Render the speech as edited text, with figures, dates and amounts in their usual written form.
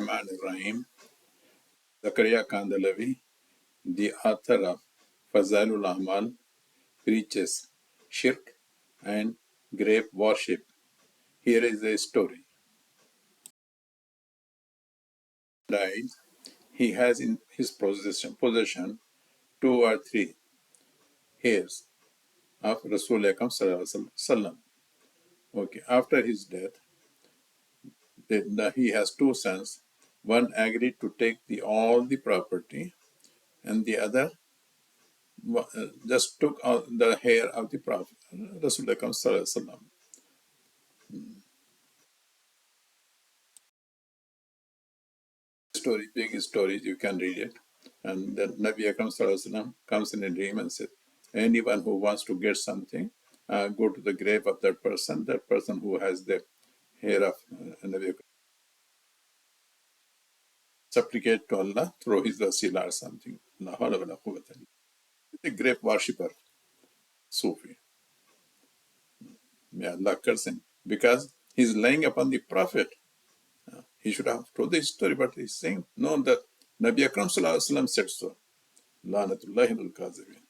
Rahim, Zakaria Kandalawi, the author of Fazael-e-Aamal, preaches shirk and grave worship. Here is a story. Died, he has in his possession 2 or 3 hairs of Rasul Akram Sallallahu Alaihi Wasallam. Okay, after his death, he has 2 sons. One agreed to take all the property, and the other just took out the hair of the Prophet Rasul Akram Sallallahu Alaihi Wasallam. Story, big stories, you can read it. And then Nabi Akram Sallallahu Alaihi Wasallam comes in a dream and says, anyone who wants to get something, go to the grave of that person who has the hair of Nabi Akram. Supplicate to Allah through his wasilah or something. A grave worshipper, Sufi. May Allah curse him. Because he's laying upon the Prophet. He should have told the story, but he's saying, no, that Nabi Akram Sallallahu Alaihi Wasallam said so. Lanatullahi al-Kazibin.